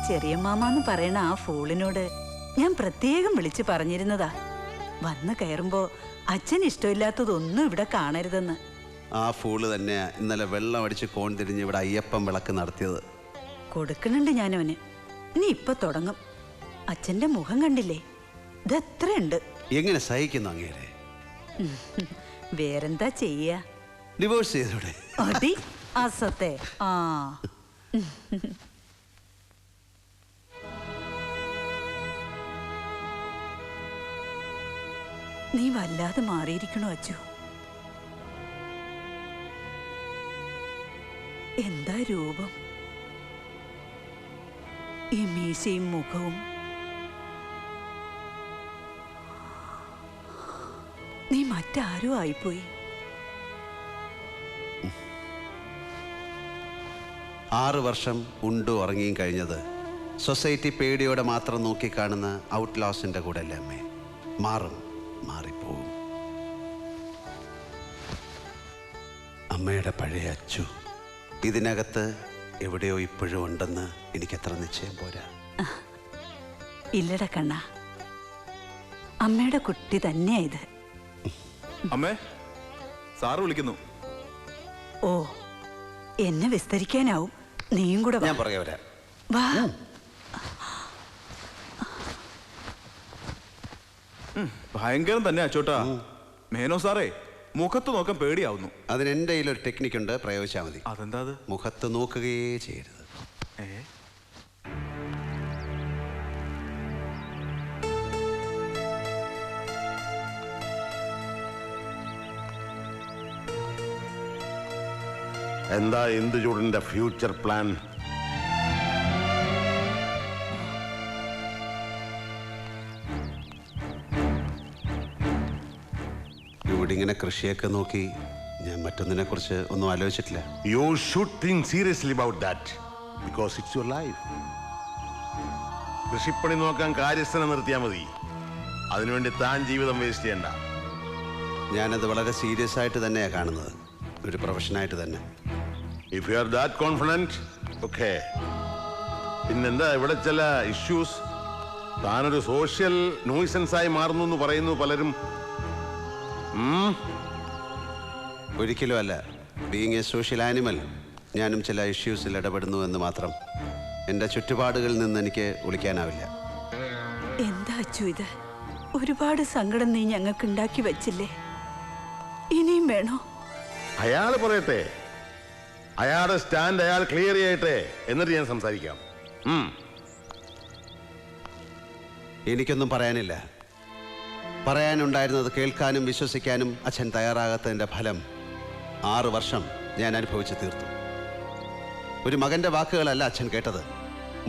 ചെറിയ മാമാന്ന് പറയണ ആ ഫൂളിനോട് ഞാൻ പ്രത്യേകം വിളിച്ചു പറഞ്ഞിരുന്നതാ, വന്ന് കയറുമ്പോ അച്ഛൻ ഇഷ്ടമില്ലാത്തതൊന്നും ഇവിടെ കാണരുതെന്ന്. ആ ഫൂള് തന്നെയാ ഇന്നലെ വെള്ളം അടിച്ച് കോൺതിരിഞ്ഞ് ഇവിടെ അയ്യപ്പൻ വിളക്ക് നടത്തിയത്. കൊടുക്കണുണ്ട് ഞാനവന്. ഇനി ഇപ്പൊ തുടങ്ങും. അച്ഛന്റെ മുഖം കണ്ടില്ലേ, ഇതെത്രയുണ്ട്. എങ്ങനെ സഹിക്കുന്നു അങ്ങേരെ? വേറെന്താ ചെയ്യാ, ഡിവോഴ്സ് ചെയ്തൂടെ? അടി അസത്തെ. ആ നീ വല്ലാതെ മാറിയിരിക്കണോ അച്ചു? എന്താ രൂപം, ഈ മീശയും മുഖവും. നീ മറ്റാരോ ആയിപ്പോയി. 6 വർഷം ഉണ്ടു ഉറങ്ങിയും കഴിഞ്ഞത് സൊസൈറ്റി പേടിയോടെ മാത്രം നോക്കിക്കാണുന്ന ഔട്ട്ലാസിന്റെ കൂടെ അല്ലേ അമ്മേ? മാറും, മാറിപ്പോവും. അമ്മയുടെ പഴയ അച്ചു ഇതിനകത്ത് എവിടെയോ ഇപ്പോഴും ഉണ്ടെന്ന് എനിക്കത്ര നിശ്ചയം പോരാ. ഇല്ലട കണ്ണ, അമ്മയുടെ കുട്ടി തന്നെയാ ഇത്. അമ്മേ, സാറ് വിളിക്കുന്നു. ഓ, എന്നെ വിസ്തരിക്കാനാവും. നീയും കൂടെ ഞാൻ പറയാ വരാം. വാ. ഭയങ്കരം തന്നെ അച്ചോട്ടാ. മേനോ സാറേ, മുഖത്ത് നോക്കാൻ പേടിയാവുന്നു. അതിന് എൻ്റെ കയ്യിലൊരു ടെക്നിക്കുണ്ട്, പ്രയോഗിച്ചാൽ മതി. അതെന്താ അത്? മുഖത്ത് നോക്കുകയേ ചെയ്യരുത്. എന്താ ഇന്ദുചൂടന്റെ ഫ്യൂച്ചർ പ്ലാൻ? ഇവിടെ ഇങ്ങനെ കൃഷിയൊക്കെ നോക്കി ഞാൻ മറ്റൊന്നിനെ കുറിച്ച് ഒന്നും ആലോചിച്ചിട്ടില്ല. You should think seriously about that because it's your life. കൃഷിപ്പണി നോക്കാൻ കാര്യസ്ഥനെ നിർത്തിയാൽ മതി. അതിനുവേണ്ടി താൻ ജീവിതം വേസ്റ്റ് ചെയ്യണ്ട. ഞാനത് വളരെ സീരിയസ് ആയിട്ട് തന്നെയാണ് കാണുന്നത്, ഒരു പ്രൊഫഷനായിട്ട് തന്നെ. If you are that confident, okay. പിന്നെന്താ ഇവിടെ ചില ഇഷ്യൂസ്? താനൊരു സോഷ്യൽ നോയ്സൻസായി മാറുന്നു എന്ന് പറയുന്നു പലരും. ഒരിക്കലും അല്ല. ബീയിങ് എ സോഷ്യൽ ആനിമൽ ഞാനും ചില ഇഷ്യൂസിൽ ഇടപെടുന്നു എന്ന് മാത്രം. എൻ്റെ ചുറ്റുപാടുകളിൽ നിന്ന് എനിക്ക് ഒളിക്കാനാവില്ല. എന്താ അച്ചു ഇത്? ഒരുപാട് സങ്കടം നീ ഞങ്ങൾക്ക് ഉണ്ടാക്കി വെച്ചില്ലേ, ഇനിയും വേണോ? അയാൾ പറയട്ടെ, അയാളുടെ സ്റ്റാൻഡ് അയാൾ ക്ലിയർ ചെയ്യട്ടെ, എന്നിട്ട് ഞാൻ സംസാരിക്കാം. എനിക്കൊന്നും പറയാനില്ല. പറയാനുണ്ടായിരുന്നത് കേൾക്കാനും വിശ്വസിക്കാനും അച്ഛൻ തയ്യാറാകാത്തതിൻ്റെ ഫലം 6 വർഷം ഞാൻ അനുഭവിച്ചു തീർത്തു. ഒരു മകൻ്റെ വാക്കുകളല്ല അച്ഛൻ കേട്ടത്.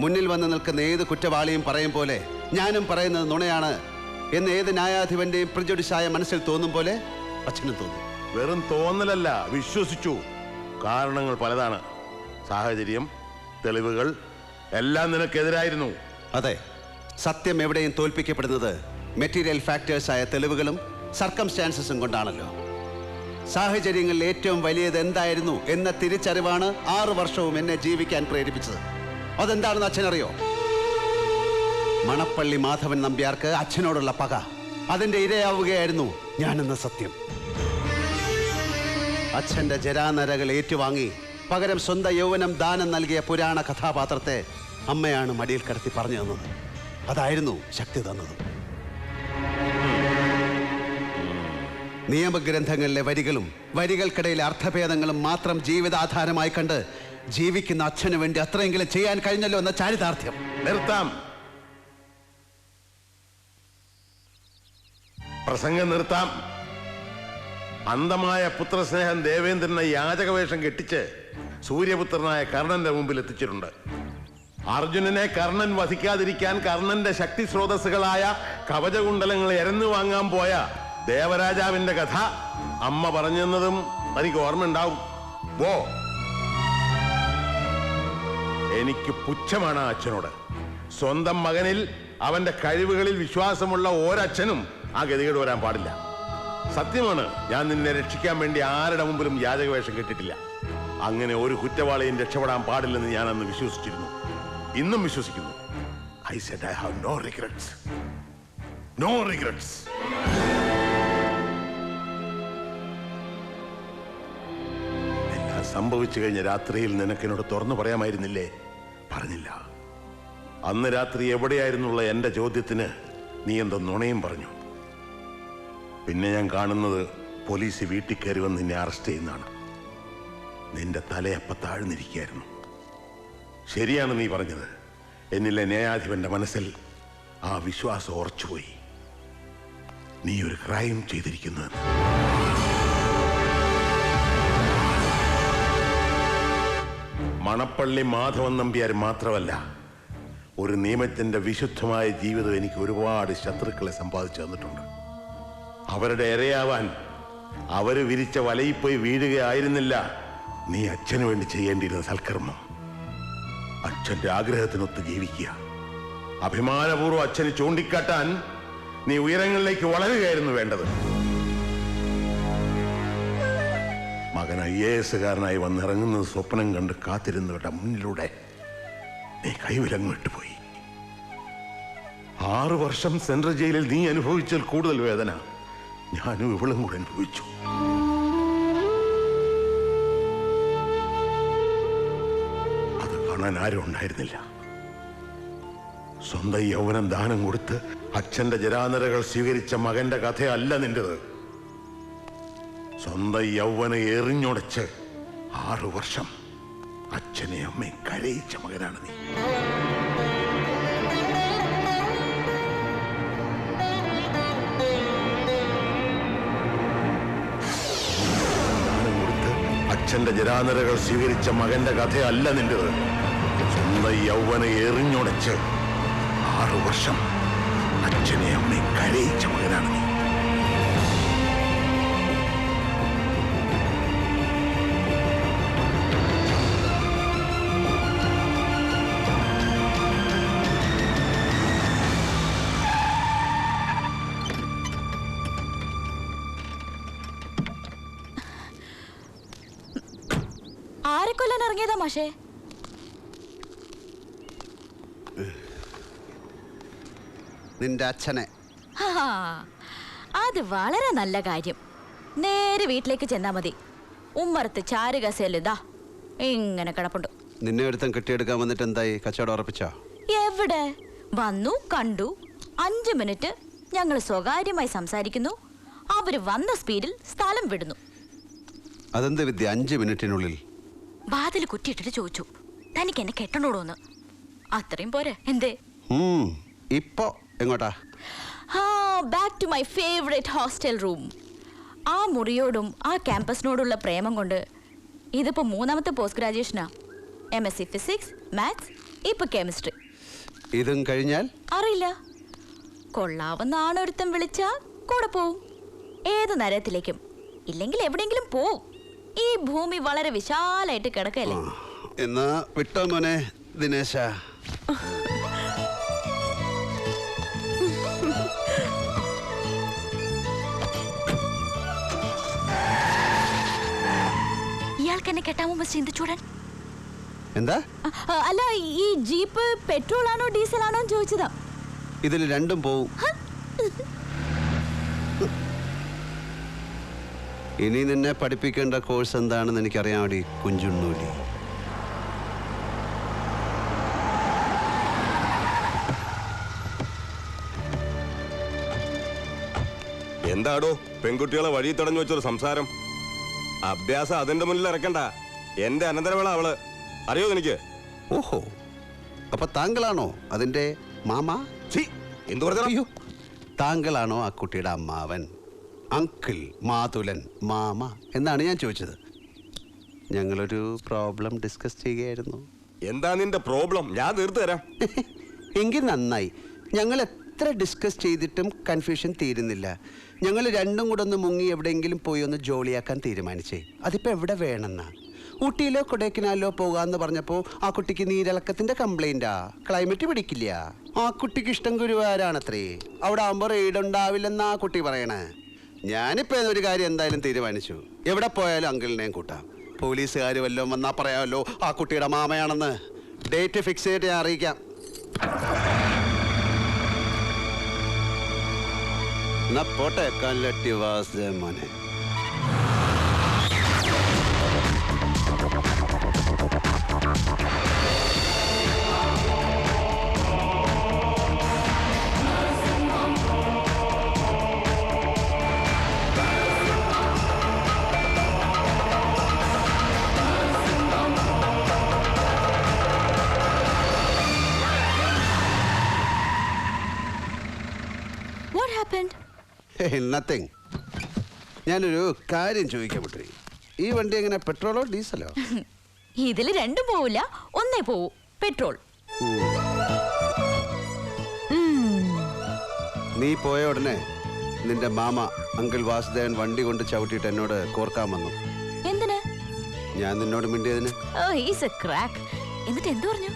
മുന്നിൽ വന്ന് നിൽക്കുന്ന ഏത് കുറ്റവാളിയും പറയും പോലെ ഞാനും പറയുന്നത് നുണയാണ് എന്ന് ഏത് ന്യായാധിപന്റെയും പ്രിജുഡിസായ മനസ്സിൽ തോന്നും പോലെ അച്ഛനും തോന്നും. വെറും തോന്നലല്ല, വിശ്വസിച്ചു. കാരണങ്ങൾ പലതാണ്. സാഹചര്യം, തെളിവുകൾ എല്ലാം നിനക്കെതിരായിരുന്നു. അതെ, സത്യം എവിടെയും തോൽപ്പിക്കപ്പെടുന്നത് മെറ്റീരിയൽ ഫാക്ടേഴ്സായ തെളിവുകളും സർക്കംസ്റ്റാൻസസും കൊണ്ടാണല്ലോ. സാഹചര്യങ്ങളിൽ ഏറ്റവും വലിയത് എന്തായിരുന്നു എന്ന തിരിച്ചറിവാണ് 6 വർഷവും എന്നെ ജീവിക്കാൻ പ്രേരിപ്പിച്ചത്. അതെന്താണെന്ന് അച്ഛനറിയോ? മണപ്പള്ളി മാധവൻ നമ്പ്യാർക്ക് അച്ഛനോടുള്ള പക, അതിന്റെ ഇരയാവുകയായിരുന്നു ഞാനെന്ന സത്യം. അച്ഛന്റെ ജരാനരകൾ ഏറ്റുവാങ്ങി പകരം സ്വന്തം യൗവനം ദാനം നൽകിയ പുരാണ കഥാപാത്രത്തെ അമ്മയാണ് മടിയിൽ കിടത്തി പറഞ്ഞു തന്നത്. അതായിരുന്നു ശക്തി തന്നത്. നിയമഗ്രന്ഥങ്ങളിലെ വരികളും വരികൾക്കിടയിലെ അർത്ഥഭേദങ്ങളും മാത്രം ജീവിതാധാരമായി കണ്ട് ജീവിക്കുന്ന അച്ഛന് വേണ്ടി അത്രയെങ്കിലും ചെയ്യാൻ കഴിഞ്ഞല്ലോ എന്ന ചാരിതാർത്ഥ്യം. നിർത്താം, പ്രസംഗം നിർത്താം. അന്ധമായ പുത്രസ്നേഹം ദേവേന്ദ്രനെ യാചകവേഷം കെട്ടിച്ച് സൂര്യപുത്രനായ കർണന്റെ മുമ്പിൽ എത്തിച്ചിട്ടുണ്ട്. അർജുനനെ കർണൻ വധിക്കാതിരിക്കാൻ കർണന്റെ ശക്തി സ്രോതസ്സുകളായ കവചകുണ്ടലങ്ങൾ എരന്നു വാങ്ങാൻ പോയ ദേവരാജാവിന്റെ കഥ അമ്മ പറഞ്ഞെന്നതും എനിക്ക് ഓർമ്മയുണ്ടാവും. ഓ, എനിക്ക് പുച്ഛമാണ് അച്ഛനോട്. സ്വന്തം മകനിൽ അവന്റെ കഴിവുകളിൽ വിശ്വാസമുള്ള ഒരച്ഛനും ആ ഗതികേട് വരാൻ പാടില്ല. സത്യമാണ്, ഞാൻ നിന്നെ രക്ഷിക്കാൻ വേണ്ടി ആരുടെ മുമ്പിലും യാചകവേഷം കെട്ടിട്ടില്ല. അങ്ങനെ ഒരു കുറ്റവാളിയും രക്ഷപ്പെടാൻ പാടില്ലെന്ന് ഞാൻ അന്ന് വിശ്വസിച്ചിരുന്നു. ഇന്നും വിശ്വസിക്കുന്നു. I said I have no regrets. No regrets. എല്ലാം സംഭവിച്ചു കഴിഞ്ഞ രാത്രിയിൽ നിനക്കെന്നോട് തുറന്നു പറയാമായിരുന്നില്ലേ? പറഞ്ഞില്ല. അന്ന് രാത്രി എവിടെയായിരുന്നുള്ള എന്റെ ചോദ്യത്തിന് നീ എന്തോ നുണയും പറഞ്ഞു. പിന്നെ ഞാൻ കാണുന്നത് പോലീസ് വീട്ടിൽ കയറി വന്ന് നിന്നെ അറസ്റ്റ് ചെയ്യുന്നതാണ്. നിന്റെ തലയപ്പ താഴ്ന്നിരിക്കുകയായിരുന്നു. ശരിയാണ് നീ പറഞ്ഞത്. എന്നിലെ ന്യായാധിപന്റെ മനസ്സിൽ ആ വിശ്വാസം ഉറച്ചുപോയി. നീ ഒരു ക്രൈം ചെയ്തിരിക്കുന്നു. മണപ്പള്ളി മാധവൻ നമ്പ്യാർ മാത്രമല്ല, ഒരു നിയമത്തിന്റെ വിശുദ്ധമായ ജീവിതം എനിക്ക് ഒരുപാട് ശത്രുക്കളെ സമ്പാദിച്ചു തന്നിട്ടുണ്ട്. അവരുടെ ഇരയാവാൻ അവര് വിരിച്ച വലയിൽ പോയി വീഴുകയായിരുന്നില്ല നീ അച്ഛന് വേണ്ടി ചെയ്യേണ്ടിയിരുന്ന സൽക്കർമ്മം. അച്ഛന്റെ ആഗ്രഹത്തിനൊത്ത് ജീവിക്കുക. അഭിമാനപൂർവ്വം അച്ഛന് ചൂണ്ടിക്കാട്ടാൻ നീ ഉയരങ്ങളിലേക്ക് വളരുകയായിരുന്നു വേണ്ടത്. മകൻ IAS കാരനായി വന്നിറങ്ങുന്നത് സ്വപ്നം കണ്ട് കാത്തിരുന്നവരുടെ മുന്നിലൂടെ നീ കൈവിലങ്ങിട്ട് പോയി. 6 വർഷം സെൻട്രൽ ജയിലിൽ നീ അനുഭവിച്ചാൽ കൂടുതൽ വേദന ഞാനും ഇവളും കൂടെ അനുഭവിച്ചു. അത് കാണാൻ ആരും ഉണ്ടായിരുന്നില്ല. സ്വന്തം യൗവനം ദാനം കൊടുത്ത് അച്ഛന്റെ ജരാനരകൾ സ്വീകരിച്ച മകന്റെ കഥയല്ല നിന്റേത്. സ്വന്തം യൗവനം എറിഞ്ഞുടച്ച് 6 വർഷം അച്ഛനെ അമ്മയും കരയിച്ച മകനാണ് നീ. അച്ഛന്റെ ജരാനരകൾ സ്വീകരിച്ച മകന്റെ കഥയല്ല നിന്റേത്. സ്വന്തം യൗവനം എറിഞ്ഞുടച്ച് 6 വർഷം അച്ഛനെ അമ്മയും കരയിച്ച മകനാണ് നീ. ആരെ കൊല്ലാൻ ഇറങ്ങിയതാ മാഷേ? നിന്റെ അച്ഛനെ. അത് വളരെ നല്ല കാര്യം. നേരെ വീട്ടിലേക്ക് ചെന്നാ മതി. ഉമ്മറത്ത് ചാരുകസേലിതാ ഇങ്ങനെ കിടപ്പുണ്ട്. നിന്നെ ഒരുത്തം കെട്ടിയെടുക്കാൻ വന്നിട്ട് എന്തായി? കച്ചവടം ഉറപ്പിച്ചോ? എവിടെ? വന്നു, കണ്ടു. 5 മിനിറ്റ് ഞങ്ങൾ സ്വകാര്യമായി സംസാരിക്കുന്നു. അവര് വന്ന സ്പീഡിൽ സ്ഥലം വിടുന്നു. അതെന്ത് വിദ്യ? 5 മിനിറ്റിനുള്ളിൽ വാതിൽ കുറ്റിയിട്ടിട്ട് ചോദിച്ചു, തനിക്ക് എന്നെ കെട്ടണോടോന്ന്. അത്രയും പോരെ? എന്തേ? ഇപ്പോ എങ്ങോട്ടാ? Back to my favourite hostel room. ആ മുറിയോടും ആ ക്യാമ്പസിനോടുള്ള പ്രേമം കൊണ്ട് ഇതിപ്പോ 3ാമത്തെ പോസ്റ്റ് ഗ്രാജുവേഷനാ. MSc ഫിസിക്സ്, മാത്സ്, ഇപ്പൊ കെമിസ്ട്രി. ഇതും കഴിഞ്ഞാൽ അറിയില്ല. കൊള്ളാവുന്ന ആണൊരുത്തം വിളിച്ചാ കൂടെ പോവും. ഏത് നരകത്തിലേക്കും. ഇല്ലെങ്കിൽ എവിടെയെങ്കിലും പോവും. ഈ ഭൂമി വളരെ വിശാലായിട്ട് കിടക്കല്ലേ. എന്നാ വിട്ടോ മോനെ ദിനേശ. ഇയാൾക്ക് എന്നെ കെട്ടാമോ മിസ്റ്റർ ഇന്ദുചൂടൻ? എന്താ? അല്ല, ഈ ജീപ്പ് പെട്രോൾ ആണോ ഡീസൽ ആണോ ചോദിച്ചതാ. ഇതിൽ രണ്ടും പോവും. ഇനി നിന്നെ പഠിപ്പിക്കേണ്ട കോഴ്സ് എന്താണെന്ന് എനിക്കറിയാമടി കുഞ്ചുണ്ണൂലി. എന്താടോ പെൺകുട്ടികളെ വഴി തടഞ്ഞു വെച്ചൊരു സംസാരം? അഭ്യാസം അതിന്റെ മുന്നിൽ ഇറക്കണ്ട. എന്റെ അനന്തരവേള അവള്. അറിയോ എനിക്ക്? ഓഹോ, അപ്പൊ താങ്കളാണോ അതിന്റെ മാമ? എന്തു പറഞ്ഞു? താങ്കളാണോ ആ കുട്ടിയുടെ അമ്മാവൻ? അങ്കിൾ, മാതുലൻ, മാമ എന്നാണ് ഞാൻ ചോദിച്ചത്. ഞങ്ങളൊരു പ്രോബ്ലം ഡിസ്കസ് ചെയ്യുകയായിരുന്നു. എന്താ നിന്റെ പ്രോബ്ലം? ഞാൻ തീർത്തു തരാം. എങ്കിൽ നന്നായി. ഞങ്ങൾ എത്ര ഡിസ്കസ് ചെയ്തിട്ടും കൺഫ്യൂഷൻ തീരുന്നില്ല. ഞങ്ങൾ രണ്ടും കൂടെ ഒന്ന് മുങ്ങി എവിടെയെങ്കിലും പോയി ഒന്ന് ജോളിയാക്കാൻ തീരുമാനിച്ചേ. അതിപ്പോൾ എവിടെ വേണമെന്നാ? ഊട്ടിയിലോ കൊടൈക്കനാലിലോ പോകാമെന്ന് പറഞ്ഞപ്പോൾ ആ കുട്ടിക്ക് നീരിളക്കത്തിൻ്റെ കംപ്ലൈൻറ്റാ. ക്ലൈമറ്റ് പിടിക്കില്ല. ആ കുട്ടിക്ക് ഇഷ്ടം ഗുരുവായൂരാണത്രേ. അവിടെ ആകുമ്പോൾ റെയ്ഡ് ഉണ്ടാവില്ലെന്നാ ആ കുട്ടി പറയണേ. ഞാനിപ്പോൾ ഒരു കാര്യം എന്തായാലും തീരുമാനിച്ചു. എവിടെ പോയാലും അങ്കിളിനെയും കൂട്ടാം. പോലീസുകാർ വല്ലതും വന്നാൽ പറയാമല്ലോ ആ കുട്ടിയുടെ മാമയാണെന്ന്. ഡേറ്റ് ഫിക്സ് ചെയ്തിട്ട് ഞാൻ അറിയിക്കാം. എന്നാ പോട്ടെ കല്ലട്ടി വാസുദേവൻ മോനെ. What happened? നത്തിങ്. ഞാനൊരു കാര്യം ചോദിക്കാൻ പറ്റേ, ഈ വണ്ടി എങ്ങനെ പെട്രോളോ ഡീസലോ? ഇതിൽ രണ്ടും പോവില്ല, ഒന്നേ പോവൂ, പെട്രോൾ. നീ പോയ ഉടനെ നിന്റെ മാമ അങ്കിൾ വാസുദേവൻ വണ്ടി കൊണ്ട് ചവിട്ടിയിട്ട് എന്നോട് കോർക്കാൻ വന്നു. എന്തിന്? ഞാൻ നിന്നോട് മിണ്ടിയതിന്. Oh, he's a crack. എന്നിട്ട് എന്തു പറഞ്ഞു?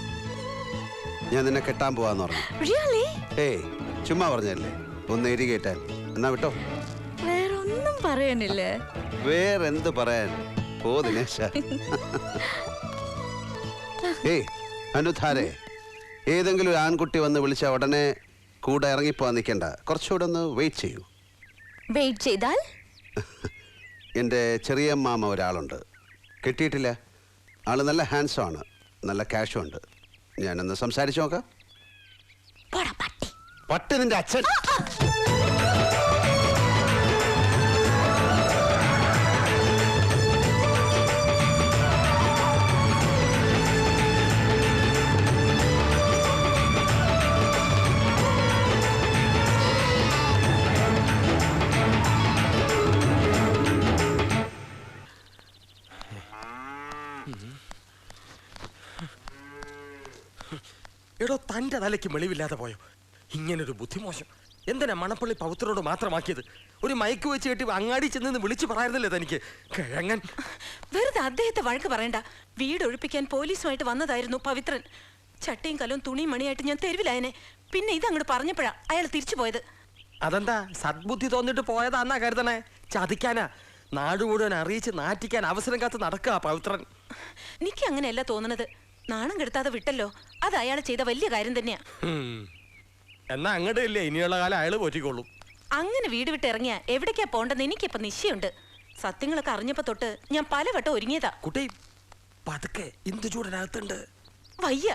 ഞാൻ നിന്നെ കെട്ടാൻ പോവാന്ന് പറഞ്ഞു. Really? ഏയ് ചുമ്മാ പറഞ്ഞല്ലേ, ഒന്ന് എരി കേട്ടാൻ. എന്നാ വിട്ടോ. വേറൊന്നും പറയാനില്ലേ? വേറെന്ത് പറയാൻ? ഓ ദിനേശ. ഏയ് അനുധാരേ, ഏതെങ്കിലും ഒരു ആൺകുട്ടി വന്ന് വിളിച്ച ഉടനെ കൂടെ ഇറങ്ങിപ്പോവാൻ നിൽക്കണ്ട. കുറച്ചുകൂടെ ഒന്ന് വെയിറ്റ് ചെയ്യൂ. വെയിറ്റ് ചെയ്താൽ? എൻ്റെ ചെറിയ മാമ ഒരാളുണ്ട്, കിട്ടിയിട്ടില്ല. ആള് നല്ല ഹാൻഡ്സം ആണ്, നല്ല ക്യാഷും ഉണ്ട്. ഞാനൊന്ന് സംസാരിച്ചു നോക്കാം. പട്ടി നിന്റെ അച്ഛൻ. എടോ, തൻ്റെ തലയ്ക്ക് വെളിവില്ലാതെ പോയോ? ഇങ്ങനൊരു ബുദ്ധിമോശം എന്തിനാ മണപ്പള്ളി പൗത്രനോട് മാത്രമാക്കിയത്? ഒരു മയക്ക് വെച്ച് കെട്ടി അങ്ങാടി ചെന്ന് വിളിച്ചു പറയാറില്ലേ തനിക്ക്? കിഴങ്ങൻ. വെറുതെ അദ്ദേഹത്തെ വഴക്ക് പറയണ്ട. വീട് ഒഴിപ്പിക്കാൻ പോലീസുമായിട്ട് വന്നതായിരുന്നു പവിത്രൻ. ചട്ടിയും കലവും തുണിയും മണിയായിട്ട് ഞാൻ തെരുവിലായനെ. പിന്നെ ഇതങ്ങോട്ട് പറഞ്ഞപ്പോഴാ അയാൾ തിരിച്ചു പോയത്. അതെന്താ, സദ്ബുദ്ധി തോന്നിട്ട് പോയതാന്നാ കരുതണേ? ചതിക്കാനാ? നാട് മുഴുവൻ അറിയിച്ച് നാറ്റിക്കാൻ അവസരം കാത്ത് നടക്കുക പവിത്രൻ. എനിക്ക് അങ്ങനെയല്ല തോന്നണത്. നാണം കെടുത്താതെ വിട്ടല്ലോ, അത് അയാൾ ചെയ്ത വലിയ കാര്യം തന്നെയാ. എന്നാ അങ്ങോട്ട് ഇല്ലേ, ഇനിയുള്ള കാലം അയാള് പോറ്റിക്കൊള്ളും. അങ്ങനെ വീട് വിട്ട് ഇറങ്ങിയ എവിടേക്കാ പോണ്ടെന്ന് എനിക്കിപ്പോ നിശ്ചയുണ്ട്. സത്യങ്ങളൊക്കെ അറിഞ്ഞപ്പോ തൊട്ട് ഞാൻ പലവട്ടം ഒരുങ്ങിയതാ. കുട്ടി പതുക്കെ, ഇന്ദു ചൂടനകത്തുണ്ട്. വയ്യ,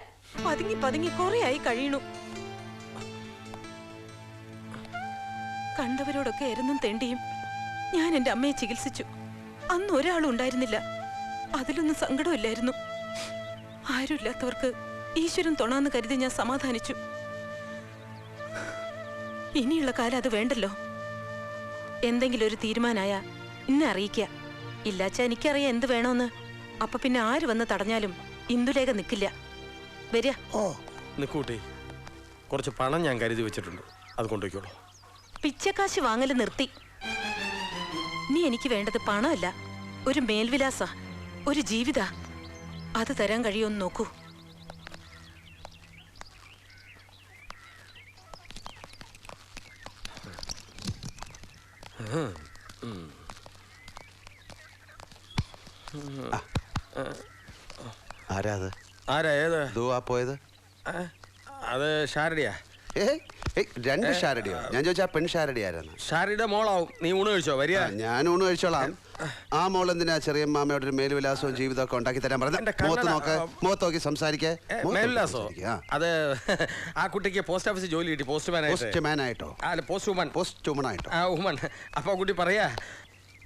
പതുങ്ങി പതുങ്ങി കുറെ ആയി കഴിയണു. കണ്ടവരോടൊക്കെ എരുന്നും തെണ്ടിയും ഞാൻ എന്റെ അമ്മയെ ചികിത്സിച്ചു. അന്ന് ഒരാളും ഉണ്ടായിരുന്നില്ല, അതിലൊന്നും സങ്കടമില്ലായിരുന്നു. ആരുമില്ലാത്തവർക്ക് ഈശ്വരൻ തൊണാന്ന് കരുതി ഞാൻ സമാധാനിച്ചു. ഇനിയുള്ള കാലം അത് വേണ്ടല്ലോ. എന്തെങ്കിലും ഒരു തീരുമാനമായ ഇന്നെ അറിയിക്കുക. ഇല്ലാച്ച എനിക്കറിയാം എന്ത് വേണോന്ന്. അപ്പൊ പിന്നെ ആര് വന്ന് തടഞ്ഞാലും ഇന്ദുലേഖ നിൽക്കില്ല. വരിക. ഓ നിക്കൂട്ടി, കുറച്ച് പണം ഞാൻ കരുതി വെച്ചിട്ടുണ്ട്, അത് കൊണ്ടുപോയിക്കോളൂ. പിച്ചക്കാശ് വാങ്ങല് നിർത്തി. നീ എനിക്ക് വേണ്ടത് പണമല്ല, ഒരു മേൽവിലാസ, ഒരു ജീവിത. അത് തരാൻ കഴിയുമെന്ന് നോക്കൂ. ആരാ അത്? ആരാ? ഏത്? പോയത് അത് ഷാരടിയാ. രണ്ട് ഷാരടിയോ? ഞാൻ ചോദിച്ചാ പെൺ ഷാരടി ആരാണ്? ഷാരടിയുടെ മോളാവും. നീ ഊണ് കഴിച്ചോ? വരിക. ഞാൻ ഊണ് കഴിച്ചോളാം. ആ മോൾ എന്തിനാ ചെറിയ മാമയോട് ഒരു മേൽവിലാസവും ജീവിതമൊക്കെ ഉണ്ടാക്കി തരാൻ പറഞ്ഞത്? മുഖത്ത് നോക്കി സംസാരിക്കേ. മേൽവിലാസോ? അത് ആ കുട്ടിക്ക് പോസ്റ്റ് ഓഫീസിൽ ജോലി കിട്ടി, പോസ്റ്റ്മാൻ ആയിട്ടോ? അല്ല, പോസ്റ്റ് വുമൺ ആയിട്ടോ. വുമൺ. അപ്പൊ കുട്ടി പറയാ,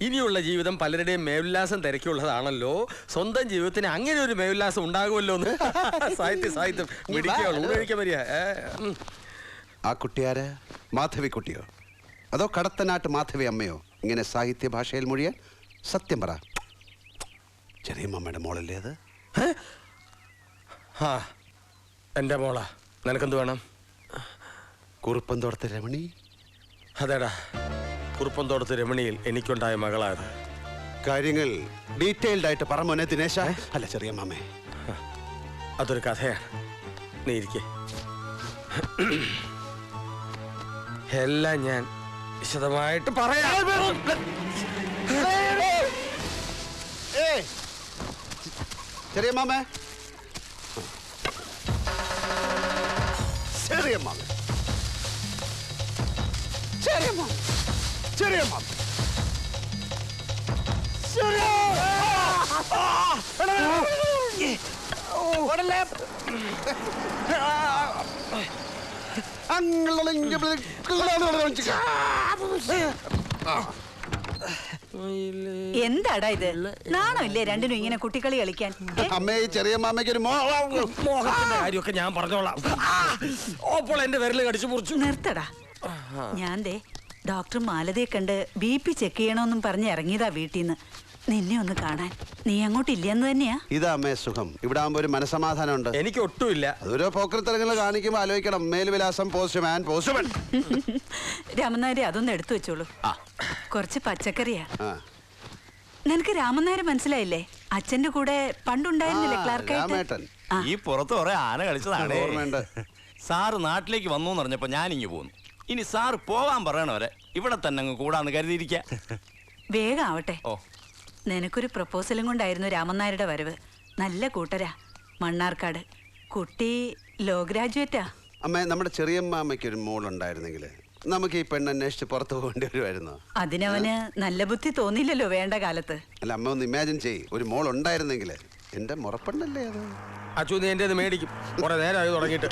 ഇനിയുള്ള ജീവിതം പലരുടെയും മേൽവിലാസം തിരക്കുള്ളതാണല്ലോ, സ്വന്തം ജീവിതത്തിന് അങ്ങനെ ഒരു മേൽവിലാസം ഉണ്ടാകുമല്ലോ എന്ന്. സാഹിത്യം മേടിക്കാൻ വരിക. ആ കുട്ടിയാര്? മാധവി കുട്ടിയോ അതോ കടത്തനാട്ട് മാധവി അമ്മയോ ഇങ്ങനെ സാഹിത്യ ഭാഷയിൽ മൊഴിയാൻ? സത്യം പറ, ചെറിയ മമ്മയുടെ മോളല്ലേ അത്? എന്റെ മോളാ. നിനക്കെന്ത് വേണം? കുറുപ്പന്തോടത്തെ രമണി. അതേടാ, കുറുപ്പന്തോടത്ത് രമണിയിൽ എനിക്കുണ്ടായ മകളായത്. കാര്യങ്ങൾ ഡീറ്റെയിൽഡ് ആയിട്ട് പറ മോനെ ദിനേശ. അല്ല ചെറിയ മാമേ, അതൊരു കഥയാണ്. നീ ഇരിക്കേ, എല്ലാം ഞാൻ വിശദമായിട്ട് പറയാം. ചെറിയ മാമേ, ചെറിയ മാമൻ ചെറിയ മാമൻ ചെറിയ മാമൻ എന്താടാ ഇത്? നാണോ ഇല്ലേ രണ്ടിനും ഇങ്ങനെ കുട്ടിക്കളി കളിക്കാൻ? അമ്മേ ഈ ചെറിയ മാമയ്ക്ക് ഒരു മോഹത്തിന്റെ കാര്യമൊക്കെ ഞാൻ പറഞ്ഞോളാം. അപ്പോൾ എന്റെ വിരല് കടിച്ചു മുറിച്ചു. നിർത്തടാ. ഞാൻ ദേ ഡോക്ടർ മാലതയെ കണ്ട് BP ചെക്ക് ചെയ്യണമെന്നും പറഞ്ഞ് ഇറങ്ങിയതാ വീട്ടിൽ നിന്ന്. നിന്നെ ഒന്ന് കാണാൻ. നീ അങ്ങോട്ടില്ലെന്ന് തന്നെയാ? ഇതാ അമ്മേ സുഖം. ഇവിടെ ആകുമ്പോ ഒരു മനസമാധാനം ഉണ്ട്. എനിക്ക് ഒട്ടുമില്ല. അതൊരു പോക്കൃത്തരങ്ങൾ കാണിക്കുമ്പോ ആലോചിക്കണം. മേൽവിലാസം പോസ്റ്റ്മാൻ പോസ്റ്റ്മാൻ. രാമനായരെ അതൊന്ന് എടുത്തു വെച്ചോളൂ. കുറച്ച് പച്ചക്കറിയാ. ആ. നിനക്ക് രാമനായരെ മനസ്സിലായില്ലേ? അച്ഛന്റെ കൂടെ പണ്ടുണ്ടായിരുന്നില്ലേ ക്ലാർക്കായിട്ട്? രാമേട്ടൻ. ഈ പുറത്ത് കുറെ ആന കളിച്ചതാണ്. ഓർമ്മയുണ്ട്. സാറ് നാട്ടിലേക്ക് വന്നു എന്ന് പറഞ്ഞപ്പോ ഞാൻ ഇങ്ങ് പോന്നു. ഇനി സാറ് പോകാൻ പറയണവരെ ഇവിടെ തന്നെ അങ്ങ് കൂടാന്ന് കരുതിയിരിക്ക. വേഗം ആവട്ടെ. ഓ, നിനക്കൊരു പ്രപ്പോസലും കൊണ്ടായിരുന്നു രാമനായരുടെ വരവ്. നല്ല കൂട്ടരാ, മണ്ണാർക്കാട്. കുട്ടി ലോ ഗ്രാജുവേറ്റാ. അമ്മേ നമ്മുടെ ചെറിയ മാമയ്ക്ക് ഒരു മോളുണ്ടായിരുന്നെങ്കിൽ നമുക്ക് ഈ പെണ്ണന്വേഷിച്ച് പുറത്തു പോകേണ്ടി വരുമായിരുന്നു. അതിനവന് നല്ല ബുദ്ധി തോന്നിയില്ലല്ലോ വേണ്ട കാലത്ത്. അല്ല അമ്മ ഒന്ന് ഇമാജിൻ ചെയ്യ്, ഒരു മോൾ ഉണ്ടായിരുന്നെങ്കിൽ. എന്റെ മുറപ്പെണ്ണല്ലേ അത്. അച്ചു നീ എന്റെ മേടിക്കും. കുറെ നേരമായി തുടങ്ങിയിട്ട്.